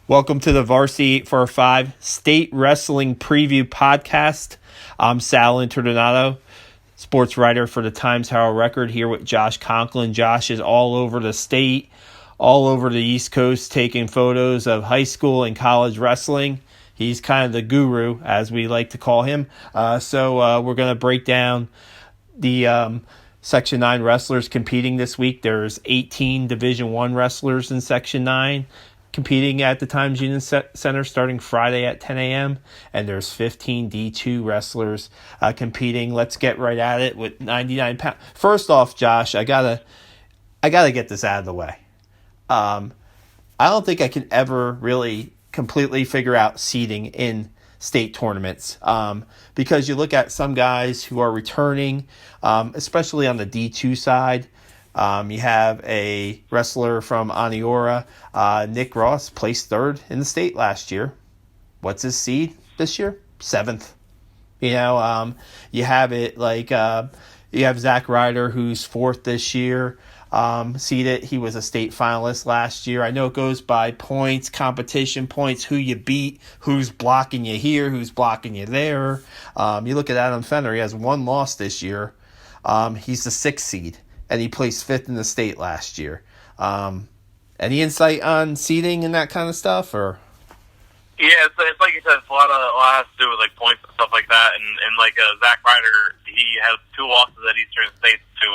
Welcome to the Varsity 845 State Wrestling Preview Podcast. I'm Sal Interdonato, sports writer for the Times-Herald Record, here with Josh Conklin. Josh is all over the state, all over the East Coast, taking photos of high school and college wrestling. He's kind of the guru, as we like to call him. So we're going to break down the Section 9 wrestlers competing this week. There's 18 Division I wrestlers in Section 9. Competing at the Times Union Center starting Friday at 10 a.m. And there's 15 D2 wrestlers competing. Let's get right at it with 99 pounds. First off, Josh, I gotta get this out of the way. I don't think I can ever really completely figure out seeding in state tournaments because you look at some guys who are returning, especially on the D2 side. You have a wrestler from Aniora, Nick Ross, placed third in the state last year. What's his seed this year? 7th. You have it like you have Zach Ryder, who's 4th this year, seeded. He was a state finalist last year. I know it goes by points, competition points, who you beat, who's blocking you here, who's blocking you there. You look at Adam Fenner, he has one loss this year. He's the 6th seed. And he placed 5th in the state last year. Any insight on seeding and that kind of stuff, or? Yeah, it's like you said, it's a lot has to do with like points and stuff like that. And like Zach Ryder, he had 2 losses at Eastern States to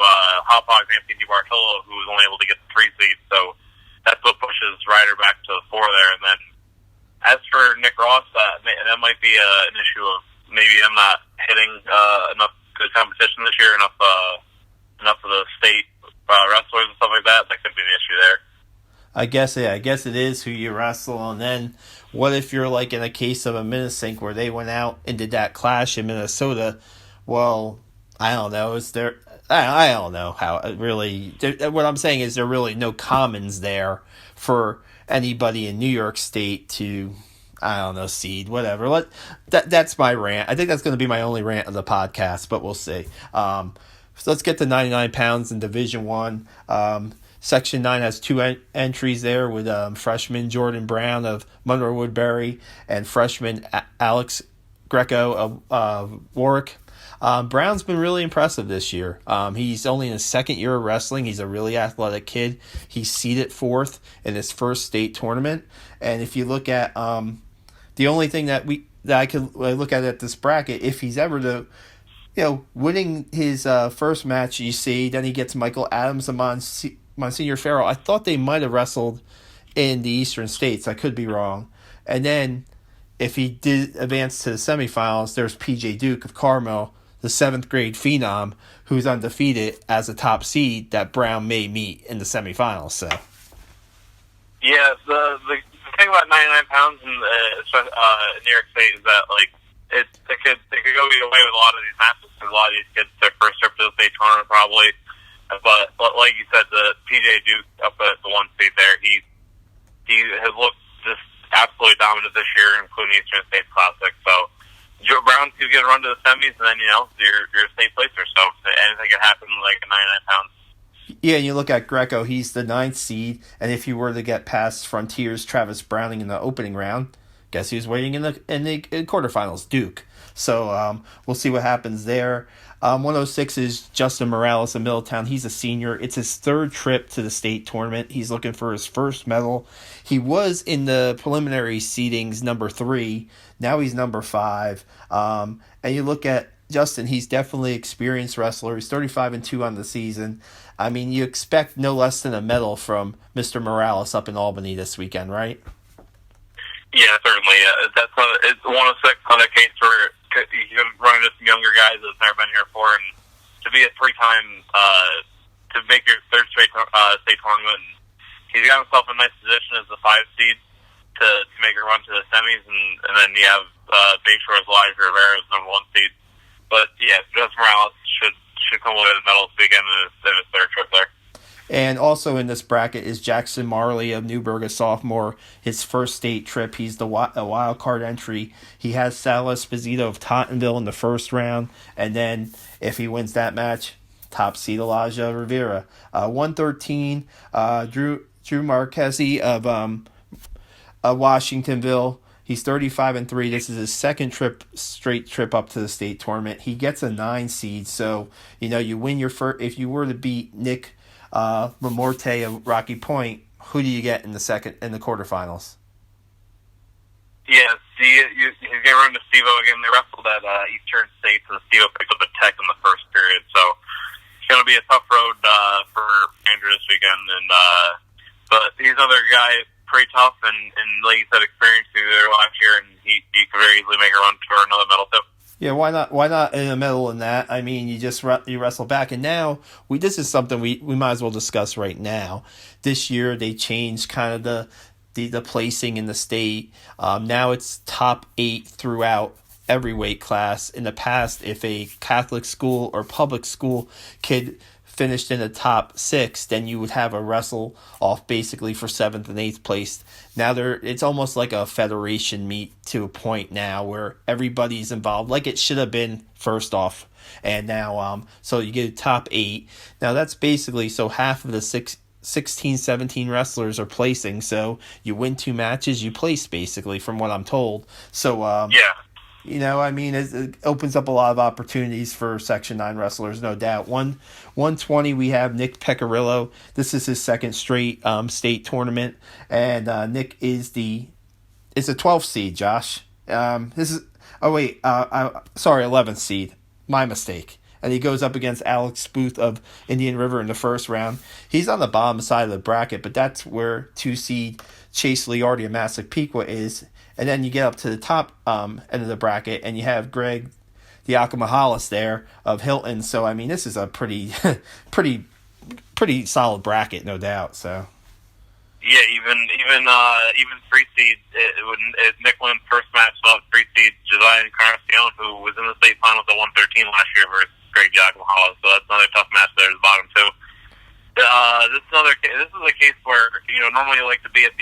Hop Hogs and Anthony Bartolo, who was only able to get the 3 seed. So that's what pushes Ryder back to the 4 there. And then as for Nick Ross, that might be an issue of maybe I'm not hitting enough good competition this year, enough of the state wrestlers and stuff like that. That could be the issue there. I guess it is who you wrestle. And then what if you're like in a case of a Minnesink where they went out and did that clash in Minnesota? Well, I don't know. I don't know how it really. What I'm saying is there are really no commons there for anybody in New York State to, I don't know, seed, whatever. That's my rant. I think that's going to be my only rant of the podcast, but we'll see. So let's get to 99 pounds in Division I. Section 9 has 2 entries there with freshman Jordan Brown of Monroe Woodbury and freshman Alex Greco of Warwick. Brown's been really impressive this year. He's only in his 2nd year of wrestling. He's a really athletic kid. He's seeded 4th in his first state tournament. And if you look at the only thing that I could look at this bracket, if he's ever to winning his first match, you see, then he gets Michael Adams and Monsignor Farrell. I thought they might have wrestled in the Eastern States. I could be wrong. And then if he did advance to the semifinals, there's PJ Duke of Carmel, the 7th grade phenom, who's undefeated as a top seed that Brown may meet in the semifinals. So, yeah, the thing about 99 pounds in New York State is that it could go either way with a lot of these matches. Because a lot of these kids, their first trip to the state tournament probably. But like you said, the PJ Duke up at the 1 seed there, he has looked just absolutely dominant this year, including Eastern State Classic. So Joe Brown could get a run to the semis, and then you're a state placer. So anything can happen like at 99 pounds. Yeah, and you look at Greco, he's the 9th seed, and if you were to get past Frontiers Travis Browning in the opening round, guess who's waiting in the quarterfinals? Duke. So we'll see what happens there. 106 is Justin Morales of Middletown. He's a senior. It's his 3rd trip to the state tournament. He's looking for his first medal. He was in the preliminary seedings number 3. Now he's number 5. And you look at Justin, he's definitely an experienced wrestler. He's 35-2 on the season. I mean, you expect no less than a medal from Mr. Morales up in Albany this weekend, right? Yeah, certainly. That's 106 on a case where you can run into some younger guys that's never been here before, and to be a 3-time to make your 3rd straight state tournament, and he's got himself in a nice position as the 5 seed to make a run to the semis, and then you have Bayshore's Elijah Rivera as number 1 seed. But yeah, Justin Morales should come away with the medal this weekend in his 3rd trip there. And also in this bracket is Jackson Marley of Newburgh, a sophomore. His first state trip. He's a wild card entry. He has Sal Esposito of Tottenville in the first round. And then if he wins that match, top seed Elijah Rivera. 113, Drew Marquesi of Washingtonville. He's 35-3. This is his second straight trip up to the state tournament. He gets a 9 seed, so you win your first. If you were to beat Nick Lamorte of Rocky Point, who do you get in the quarterfinals? Yeah, he's going to run to Steve-O again. They wrestled at Eastern States, and Steve-O picked up a tech in the first period, so it's going to be a tough road for Andrew this weekend. But he's another guy, pretty tough, and like you said, experienced there last year, and he could very easily make a run for another medal too. Yeah, why not? Why not in a medal in that? I mean, you wrestle back, and now this is something we might as well discuss right now. This year they changed kind of the placing in the state. Now it's top 8 throughout every weight class. In the past, if a Catholic school or public school kid finished in the top 6, then you would have a wrestle off basically for 7th and 8th place. Now it's almost like a federation meet to a point now where everybody's involved, like it should have been first off. And now, so you get a top 8. Now that's basically, so half of the 16, 17 wrestlers are placing. So you win 2 matches, you place basically, from what I'm told. So, yeah. It opens up a lot of opportunities for Section 9 wrestlers, no doubt. 120, we have Nick Pecorillo. This is his second straight state tournament, and Nick is a 12th seed, Josh. 11th seed. My mistake. And he goes up against Alex Booth of Indian River in the first round. He's on the bottom side of the bracket, but that's where 2 seed Chase Liardi of Massapequa is. And then you get up to the top end of the bracket, and you have Greg Diacomahalis there of Hilton. So, this is a pretty solid bracket, no doubt. So, yeah, even 3 seed. When Nick won first match, so 3 seed Josiah Encarnacion, who was in the state finals at 113 last year versus Greg Diacomahalis. So that's another tough match there at the bottom too. This is a case where normally you like to be at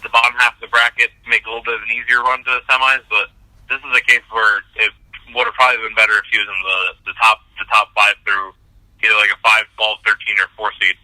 the bottom half of the bracket to make a little bit of an easier run to the semis, but this is a case where it would have probably been better if he was in the top 5 through either like a 5, 12, 13, or 4 seed.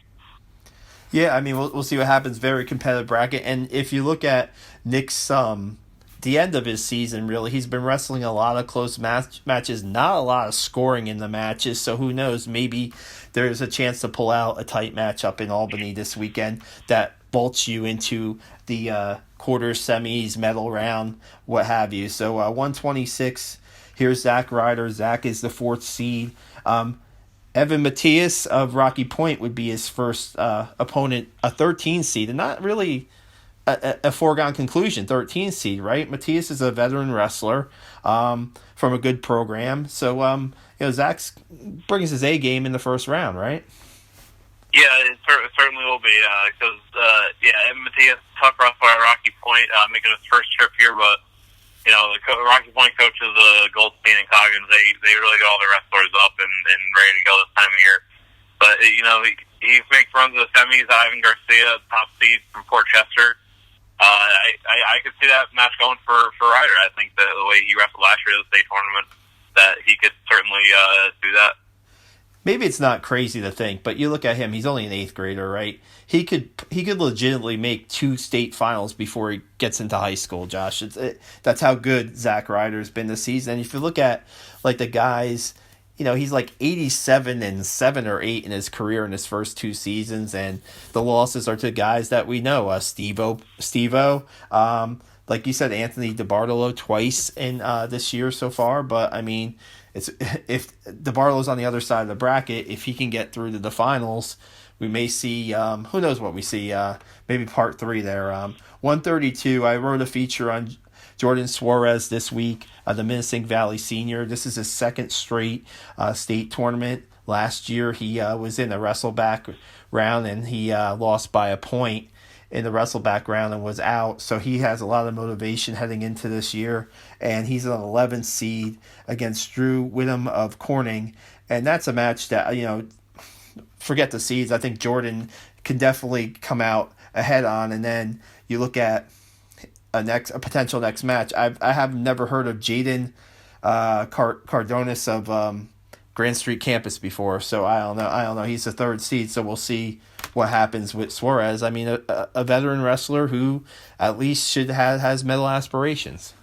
Yeah, we'll see what happens. Very competitive bracket, and if you look at Nick's the end of his season, really, he's been wrestling a lot of close matches, not a lot of scoring in the matches. So who knows? Maybe there's a chance to pull out a tight match up in Albany this weekend that bolts you into the quarters, semis, medal round, what have you. So 126. Here's Zach Ryder. Zach is the 4th seed. Evan Matias of Rocky Point would be his first opponent, a 13 seed, and not really a foregone conclusion, 13 seed, right? Matias is a veteran wrestler from a good program. So, Zach brings his A game in the first round, right? Yeah, it certainly will be, because, Evan Matias, tough wrestler at Rocky Point, making his first trip here, but, the Rocky Point coaches, Goldstein and Coggins, they really got all their wrestlers up and ready to go this time of year. But, he makes runs to the semis. Ivan Garcia, top seed from Port Chester. I could see that match going for Ryder. I think that the way he wrestled last year at the state tournament, that he could certainly do that. Maybe it's not crazy to think, but you look at him, he's only an 8th grader, right? He could legitimately make 2 state finals before he gets into high school, Josh. That's how good Zach Ryder's been this season. And if you look at like the guys, he's like 87-7 or 8 in his career in his first 2 seasons, and the losses are to guys that we know, Steve-O, like you said, Anthony DiBartolo twice in this year so far, but if DiBartolo's on the other side of the bracket, if he can get through to the finals, we may see, who knows what we see, maybe part 3 there. 132, I wrote a feature on Jordan Suarez this week, the Minisink Valley senior. This is his 2nd straight state tournament. Last year he was in the wrestleback round, and he lost by a point in the wrestleback round and was out. So he has a lot of motivation heading into this year, and he's an 11th seed against Drew Whittam of Corning. And that's a match that, forget the seeds. I think Jordan can definitely come out ahead on. And then you look at a potential next match. I have never heard of Jaden Cardonis of Grand Street Campus before, so I don't know. He's the 3rd seed, so we'll see what happens with Suarez. I mean, a veteran wrestler who at least has medal aspirations.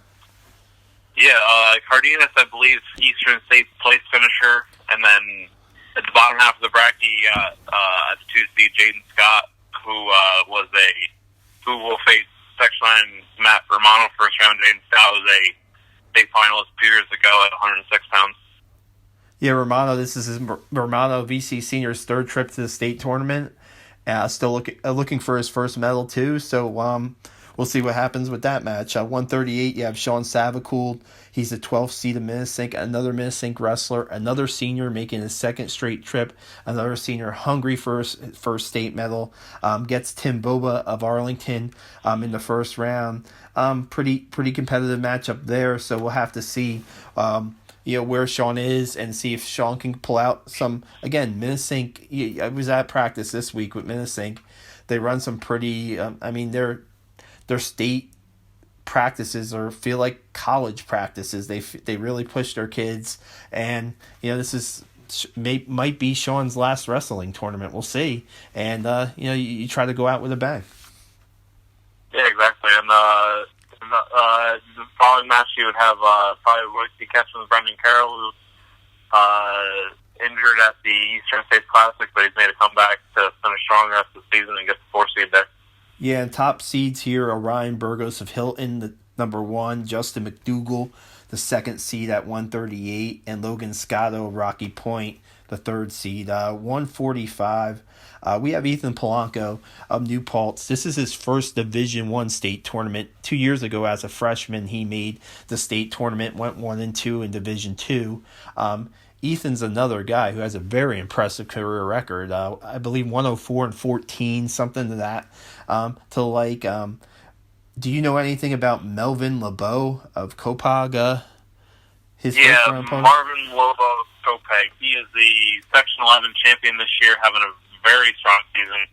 Yeah, Cardenas, I believe, Eastern State's place finisher, and then at the bottom half of the bracket, you got at the 2 seed Jaden Scott, who will face Section 9 Matt Romano first round. Jaden Scott was a state finalist 2 years ago at 106 pounds. Yeah, Romano. This is his Romano VC Senior's third trip to the state tournament. Still looking for his first medal too. So we'll see what happens with that match. 138, you have Sean Savacool. He's the 12th seed of Minnesink, another Minnesink wrestler, another senior making his second straight trip, another senior hungry for his first state medal. Gets Tim Boba of Arlington in the first round. Pretty competitive matchup there, so we'll have to see where Sean is and see if Sean can pull out some. Again, Minnesink, I was at practice this week with Minnesink. They run some pretty, their state practices feel like college practices. They really push their kids, and this is might be Sean's last wrestling tournament. We'll see, and you try to go out with a bang. Yeah, exactly. And the following match you would have probably Royce Ketchum, Brendan Carroll, who injured at the Eastern States Classic, but he's made a comeback to finish strong the rest of the season and get the 4 seed there. Yeah, and top seeds here are Ryan Burgos of Hilton, the number 1, Justin McDougall, the 2nd seed at 138, and Logan Scotto of Rocky Point, the 3rd seed. 145, we have Ethan Polanco of New Paltz. This is his first Division I state tournament. 2 years ago as a freshman, he made the state tournament, went 1-2 in Division II. Ethan's another guy who has a very impressive career record. I believe 104-14, something to that. Do you know anything about Melvin LeBeau of Copag? His first round opponent? Marvin Lobo of Copag. He is the Section 11 champion this year, having a very strong season.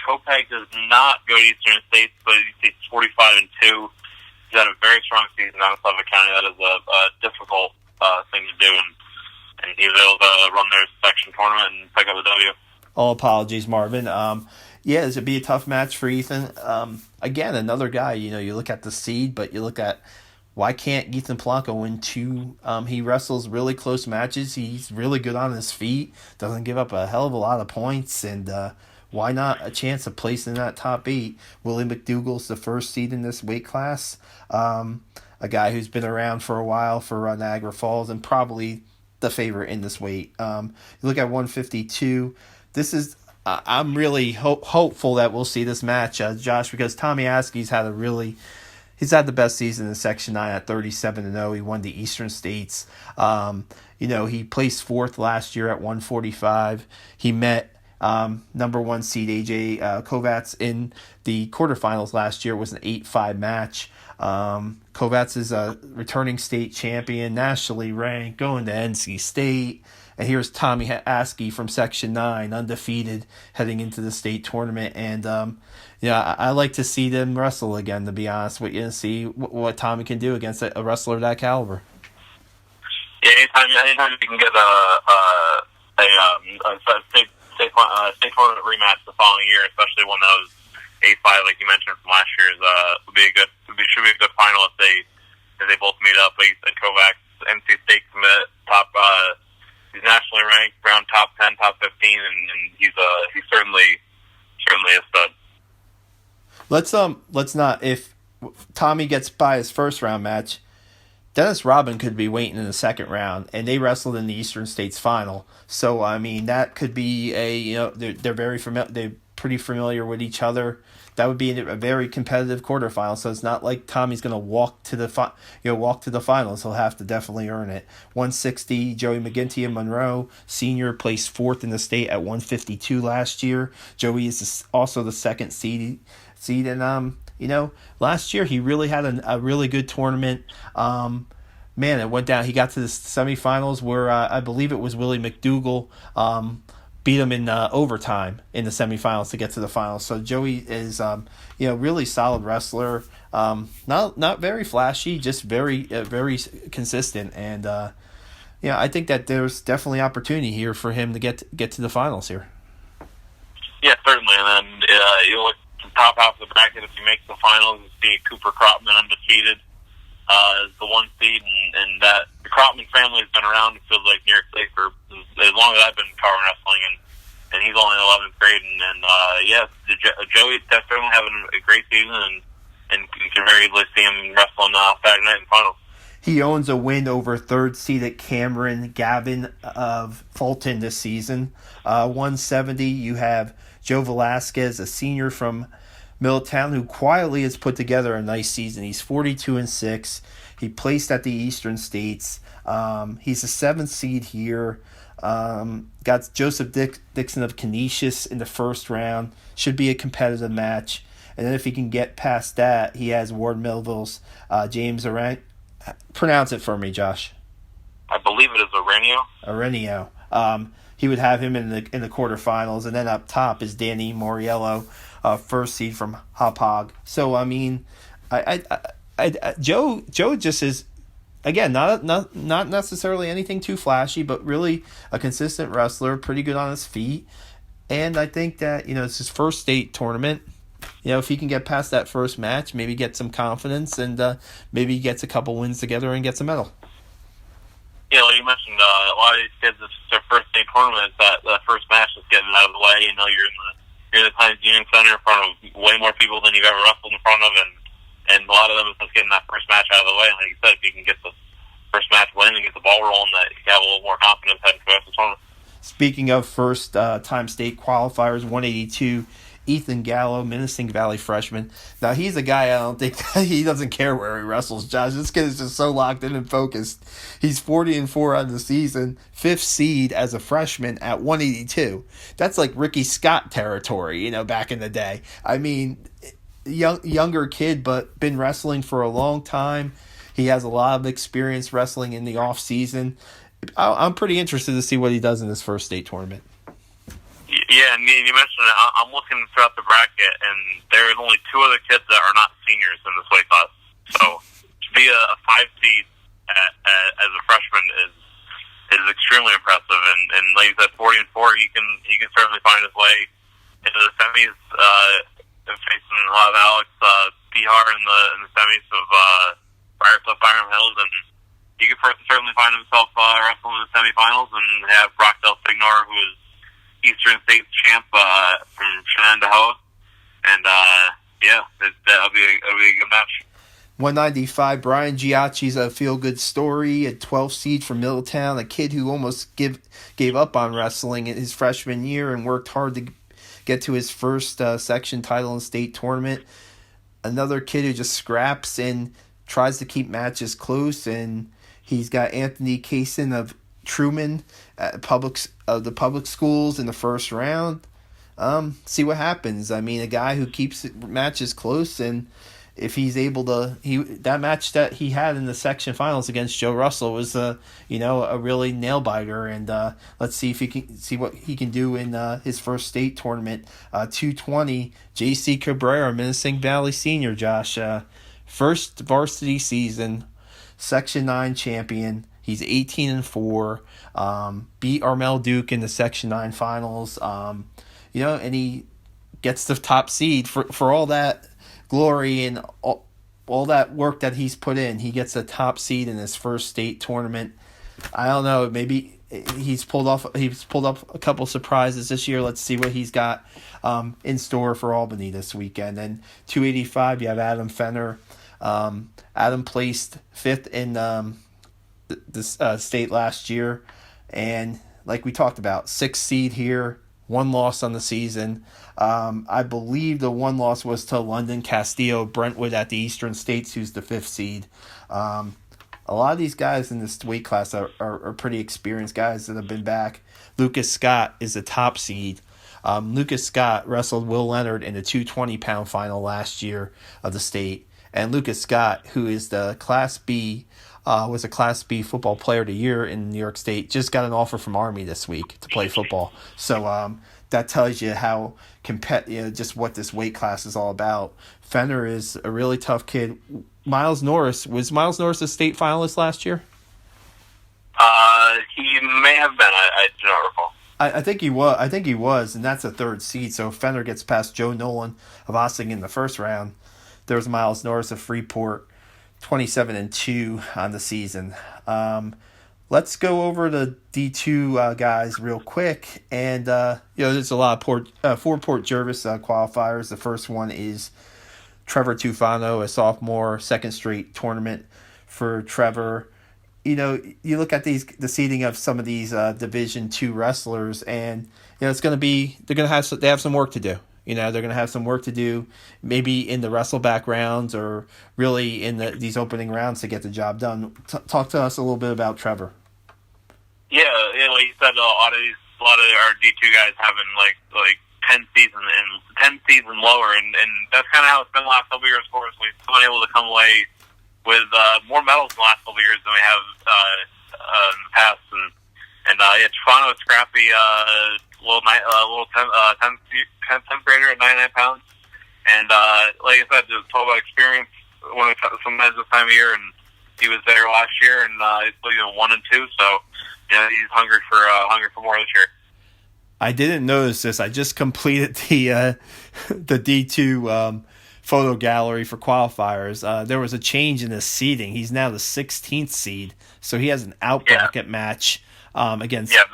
Copag does not go to Eastern States, but he's 45-2. He's had a very strong season out of Suffolk County. That is a difficult thing to do, and he was able to run their section tournament and pick up a W. All apologies, Marvin. This would be a tough match for Ethan. Again, another guy, you look at the seed, but you look at why can't Ethan Polanco win 2? He wrestles really close matches. He's really good on his feet, doesn't give up a hell of a lot of points, and why not a chance of placing in that top 8? Willie McDougall's the 1st seed in this weight class. A guy who's been around for a while for Niagara Falls and probably the favorite in this weight. You look at 152. This is I'm really hopeful that we'll see this match, Josh, because Tommy Askey's had the best season in Section 9 at 37-0. He won the Eastern States. He placed 4th last year at 145. He met number 1 seed AJ Kovats in the quarterfinals last year. It was an 8-5 match. Kovats is a returning state champion, nationally ranked, going to NC State. And here's Tommy Askey from Section 9, undefeated, heading into the state tournament. And, I like to see them wrestle again, to be honest with you, and see what Tommy can do against a wrestler of that caliber. Yeah, anytime you can get a state tournament rematch the following year, especially one that was 8-5, like you mentioned from last year's, should be a good final if they both meet up. Like you said, Kovacs, NC State commit, top. He's nationally ranked, around top 10, top 15, and he's certainly a stud. Let's not. If Tommy gets by his first round match, Dennis Robin could be waiting in the second round, and they wrestled in the Eastern States final. So that could be they're very familiar. They're pretty familiar with each other. That would be a very competitive quarterfinal. So it's not like Tommy's going to walk to the finals. He'll have to definitely earn it. 160, Joey McGinty of Monroe, senior, placed 4th in the state at 152 last year. Joey is also the 2nd seed, and last year he really had a really good tournament. It went down. He got to the semifinals where I believe it was Willie McDougall beat him in overtime in the semifinals to get to the finals. So Joey is really solid wrestler. Not very flashy, just very consistent. And I think that there's definitely opportunity here for him to get to the finals here. Yeah, certainly. And then you look at the top half of the bracket. If he makes the finals, you see Cooper Cropman undefeated as the one seed, and that the Cropman family has been around. It feels like New York State for as long as I've been covering wrestling, and he's only in 11th grade. And Joey's definitely having a great season, and you can very easily see him wrestle on Saturday night in finals. He owns a win over third-seeded Cameron Gavin of Fulton this season. 170, you have Joe Velasquez, a senior from Middletown, who quietly has put together a nice season. He's 42-6. He placed at the Eastern States. He's a 7th seed here. Got Joseph Dixon of Canisius in the first round. Should be a competitive match. And then if he can get past that, he has Ward Melville's James Aran. Pronounce it for me, Josh. I believe it is Arenio. He would have him in the quarterfinals, and then up top is Danny Moriello, first seed from Hauppauge. So I mean, Joe just is, again, not necessarily anything too flashy, but really a consistent wrestler, pretty good on his feet, and I think that it's his first state tournament. If he can get past that first match, maybe get some confidence, and maybe he gets a couple wins together and gets a medal. Yeah, like you mentioned, a lot of these kids, it's their first state tournament. That first match is getting out of the way. You're in the Times Union Center in front of way more people than you've ever wrestled in front of, and a lot of them is just getting that first match out of the way. And like you said, if you can get the first match win and get the ball rolling, that you can have a little more confidence heading to the rest of the tournament. Speaking of first-time state qualifiers, 182. Ethan Gallo, Menacing Valley freshman. Now, he's a guy I don't think he doesn't care where he wrestles, Josh. This kid is just so locked in and focused. He's 40-4 on the season, 5th seed as a freshman at 182. That's like Ricky Scott territory, back in the day. I mean, younger kid, but been wrestling for a long time. He has a lot of experience wrestling in the off-season. I'm pretty interested to see what he does in this first state tournament. Yeah, and you mentioned it. I'm looking throughout the bracket, and there are only 2 other kids that are not seniors in this weight class. So to be a 5 seed as a freshman is extremely impressive. And like you said, 40-4, he can certainly find his way into the semis. Facing Alex Bihar in the semis of Briarcliff Byram Hills, and he can certainly find himself wrestling in the semifinals, and have Brockdale Signor, who is Eastern State's champ from Shenandoah, and that'll be a good match. 195, Brian Giacchi's a feel-good story, a 12 seed from Middletown, a kid who almost gave up on wrestling in his freshman year and worked hard to get to his first section title in state tournament. Another kid who just scraps and tries to keep matches close, and he's got Anthony Kaysen of Truman at the public schools in the first round. See what happens. I mean, a guy who keeps matches close, and if he's able to, that match that he had in the section finals against Joe Russell was a really nail biter, and let's see if he can see what he can do in his first state tournament. 220, J.C. Cabrera, Menacing Valley Senior, Josh, first varsity season, Section 9 champion. He's 18-4. Beat Armel Duke in the Section 9 finals. And he gets the top seed for all that glory and all that work that he's put in. He gets a top seed in his first state tournament. I don't know. Maybe he's pulled up a couple surprises this year. Let's see what he's got in store for Albany this weekend. And 285, you have Adam Fenner. Adam placed 5th in the state last year, and like we talked about, 6th seed here, 1 loss on the season. I believe the 1 loss was to London Castillo Brentwood at the Eastern States, who's the 5th seed. A lot of these guys in this weight class are pretty experienced guys that have been back. Lucas Scott is the top seed. Lucas Scott wrestled Will Leonard in the 220-pound final last year of the state, and Lucas Scott, who is the Class B, was a Class B football player of the year in New York State, just got an offer from Army this week to play football. So that tells you how just what this weight class is all about. Fenner is a really tough kid. Miles Norris, was Miles Norris a state finalist last year? He may have been. I do not recall. I think he was. I think he was, and that's a third seed. So if Fenner gets past Joe Nolan of Ossing in the first round, there's Miles Norris of Freeport, 27-2 on the season. Let's go over the D2 guys real quick, and there's a lot of four Port Jervis qualifiers. The first one is Trevor Tufano, a sophomore, second straight tournament for Trevor. You look at the seeding of some of these Division II wrestlers, and it's going to be they have some work to do. They're going to have some work to do, maybe in the wrestleback rounds or really in these opening rounds to get the job done. Talk to us a little bit about Trevor. Yeah, like you said, a lot of our D2 guys having like 10 seasons and lower, and that's kind of how it's been the last couple of years for us. We've been able to come away with more medals in the last couple of years than we have in the past, and Tufano is scrappy, little 10th grader at 99 pounds, and like I said, just talk about experience when it comes to some meds this time of year, and he was there last year, and he's 1 and 2, so he's hungry for more this year. I didn't notice this. I just completed the D2 photo gallery for qualifiers. There was a change in his seeding. He's now the 16th seed, so he has an out bracket match against. Yeah,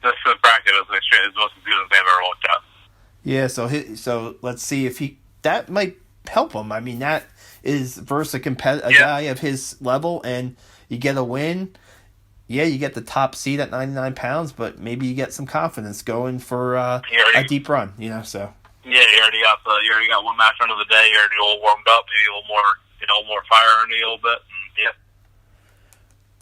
this bracket is the most confusing thing I've ever looked at. Yeah, so let's see if that might help him. I mean, that is versus a guy of his level, and you get a win. Yeah, you get the top seed at 99 pounds, but maybe you get some confidence going for a deep run. So. Yeah, you already got one match under the day. You're already all warmed up. Maybe a little more fire under you a little bit.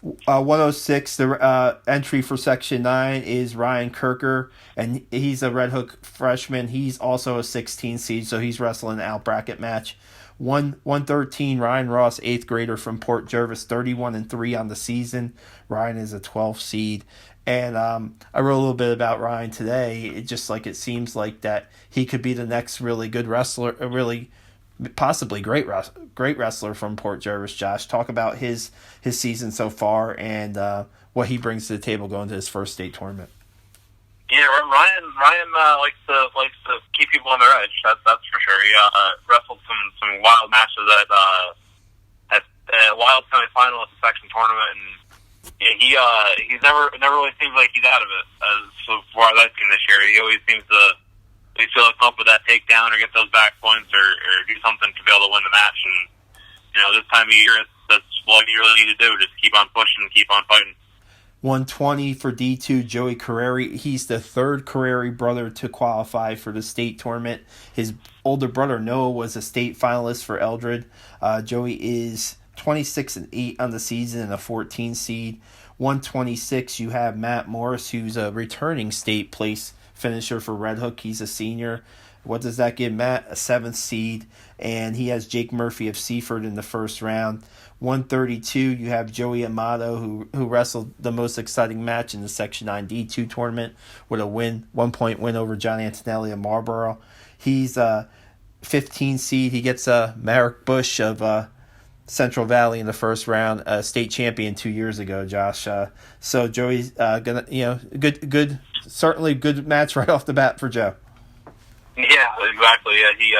And, 106. The entry for Section 9 is Ryan Kirker, and he's a Red Hook freshman. He's also a 16 seed, so he's wrestling an out bracket match. 113. Ryan Ross, 8th grader from Port Jervis, 31-3 on the season. Ryan is a 12th seed. And I wrote a little bit about Ryan today. It seems like that he could be the next really good wrestler, really possibly great wrestler from Port Jervis. Josh, talk about his season so far and what he brings to the table going to his first state tournament. Yeah, Ryan likes to keep people on their edge. That's for sure. He wrestled some wild matches at wild semifinal at the section tournament, and he's never really seems like he's out of it as far as I've seen this year. He always seems to feel like come up with that takedown or get those back points or do something to be able to win the match. And this time of year, that's what you really need to do. Just keep on pushing and keep on fighting. 120 for D2, Joey Carreri. He's the third Carreri brother to qualify for the state tournament. His older brother, Noah, was a state finalist for Eldred. Joey is 26-8 on the season and a 14 seed. 126, you have Matt Morris, who's a returning state place finisher for Red Hook. He's a senior. What does that give Matt? A 7th seed. And he has Jake Murphy of Seaford in the first round. 132, you have Joey Amato, who wrestled the most exciting match in the Section 9 D2 tournament with a 1-point win over John Antonelli of Marlboro. He's a 15 seed. He gets Merrick Bush of Central Valley in the first round, state champion 2 years ago, Josh. So Joey's gonna, good, certainly good match right off the bat for Joe. Yeah, exactly. Yeah, he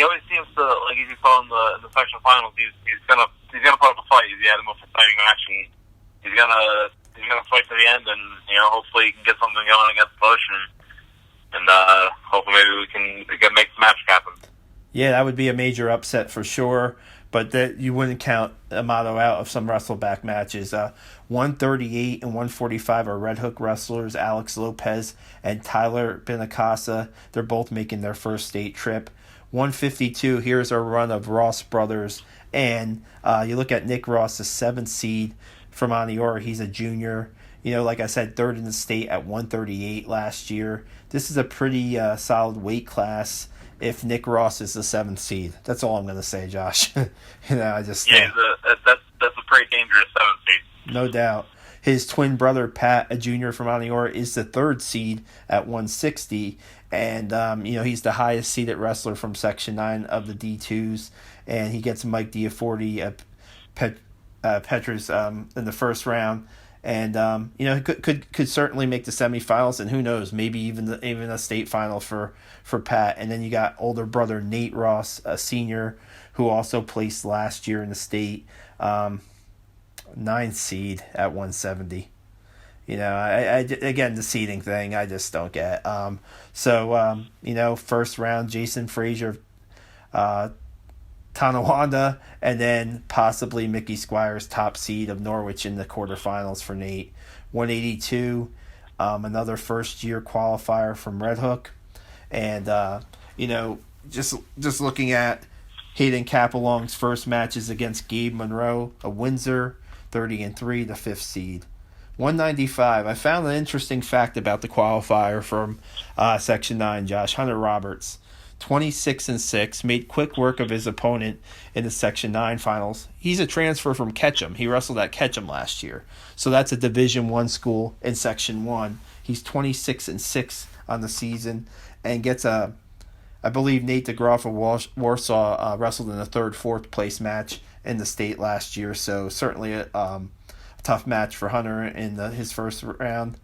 always seems to, like you saw in the section finals, he's gonna put up a fight. He's had the most exciting match, and he's gonna fight to the end, and hopefully he can get something going against Bush, and hopefully maybe we can make the match happen. Yeah, that would be a major upset for sure, but that you wouldn't count Amato out of some wrestleback matches. 138 and 145 are Red Hook wrestlers, Alex Lopez and Tyler Benacasa. They're both making their first state trip. 152, here's our run of Ross brothers, and you look at Nick Ross, the 7th seed from Aniora. He's a junior. Like I said, 3rd in the state at 138 last year. This is a pretty solid weight class if Nick Ross is the 7th seed. That's all I'm going to say, Josh. That's a pretty dangerous 7th seed. No doubt. His twin brother, Pat, a junior from Aniora, is the 3rd seed at 160. And, he's the highest seeded wrestler from Section 9 of the D2s. And he gets Mike Diaforti, Petrus in the first round. and could certainly make the semifinals, and who knows, maybe even a state final for Pat. And then you got older brother Nate Ross, a senior, who also placed last year in the state, 9th seed at 170. I again, the seeding thing, I just don't get. First round, Jason Frazier, Tonawanda, and then possibly Mickey Squires, top seed of Norwich in the quarterfinals for Nate. 182, another first-year qualifier from Red Hook. And, just looking at Hayden Capelong's first matches against Gabe Monroe of Windsor, 30-3, the 5th seed. 195. I found an interesting fact about the qualifier from Section 9, Josh. Hunter Roberts, 26-6, made quick work of his opponent in the Section 9 finals. He's a transfer from Ketchum. He wrestled at Ketchum last year. So that's a Division I school in Section 1. He's 26-6 on the season and gets I believe Nate DeGroff of Warsaw wrestled in a 3rd, 4th place match in the state last year. So certainly a tough match for Hunter in his first round.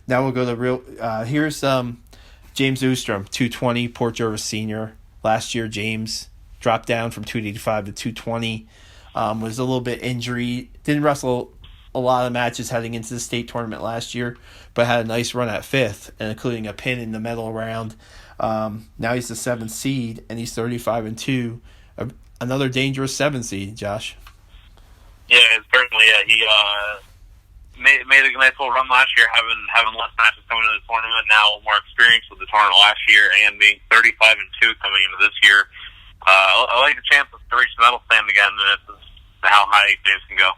Now we'll go to here's James Oostrom, 220, Port Jervis senior. Last year, James dropped down from 285 to 220. Was a little bit injury. Didn't wrestle a lot of matches heading into the state tournament last year, but had a nice run at 5th, and including a pin in the medal round. Now he's the 7th seed, and he's 35-2. Another dangerous 7th seed, Josh. Yeah, certainly. Yeah, he made a nice little run last year, having less matches coming into the tournament. Now more experience with the tournament last year, and being 35-2 coming into this year. I like the chances to reach the medal stand again, and it's how high James can go.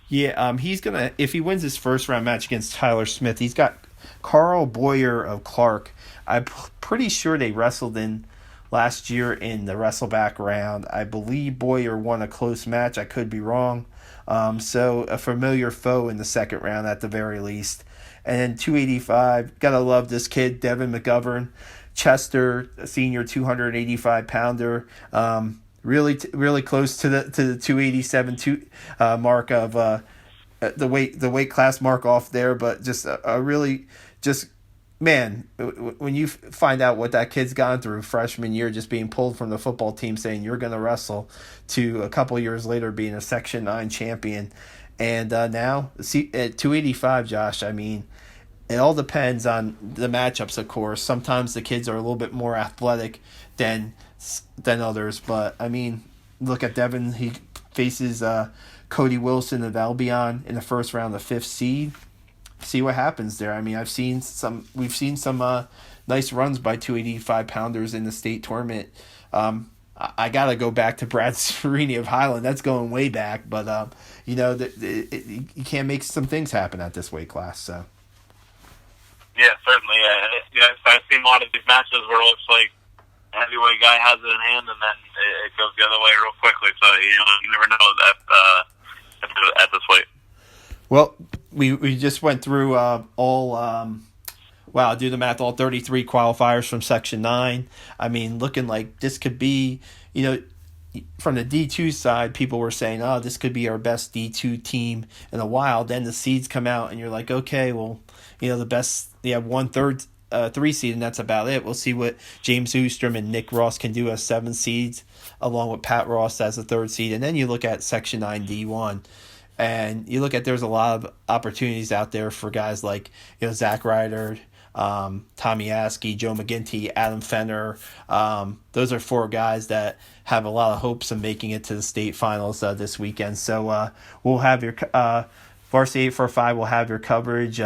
Yeah, he's gonna, if he wins his first round match against Tyler Smith, he's got Carl Boyer of Clark. I'm pretty sure they wrestled in last year in the wrestleback round. I believe Boyer won a close match. I could be wrong. So a familiar foe in the second round at the very least. And then 285, gotta love this kid, Devin McGovern, Chester, a senior 285-pounder. Really close to the 287 mark of the weight class mark off there, but just man, when you find out what that kid's gone through freshman year, just being pulled from the football team saying you're going to wrestle, to a couple years later being a Section 9 champion. And now, at 285, Josh, I mean, it all depends on the matchups, of course. Sometimes the kids are a little bit more athletic than others. But, I mean, look at Devin. He faces Cody Wilson of Albion in the first round, the 5th seed. See what happens there. I mean, we've seen some nice runs by 285-pounders in the state tournament. I got to go back to Brad Serini of Highland. That's going way back. But, you can't make some things happen at this weight class. So. Yeah, certainly. I've seen a lot of these matches where it looks like a heavyweight guy has it in hand, and then it goes the other way real quickly. So, you never know that at this weight. Well, we just went through all 33 qualifiers from Section 9. I mean, looking like this could be, from the D2 side, people were saying, oh, this could be our best D2 team in a while. Then the seeds come out, and you're like, okay, well, the best, they have 1/3 3 seed, and that's about it. We'll see what James Oostrom and Nick Ross can do as 7 seeds, along with Pat Ross as a 3rd seed. And then you look at Section 9 D1. And you look at, there's a lot of opportunities out there for guys like, Zach Ryder, Tommy Askey, Joe McGinty, Adam Fenner. Those are 4 guys that have a lot of hopes of making it to the state finals this weekend. So we'll have your Varsity 845 will have your coverage.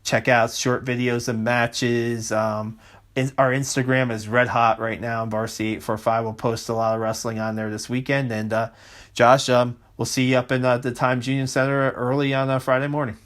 Check out short videos of matches. Our Instagram is red hot right now. Varsity 845 will post a lot of wrestling on there this weekend. And Josh, we'll see you up in the Times Union Center early on Friday morning.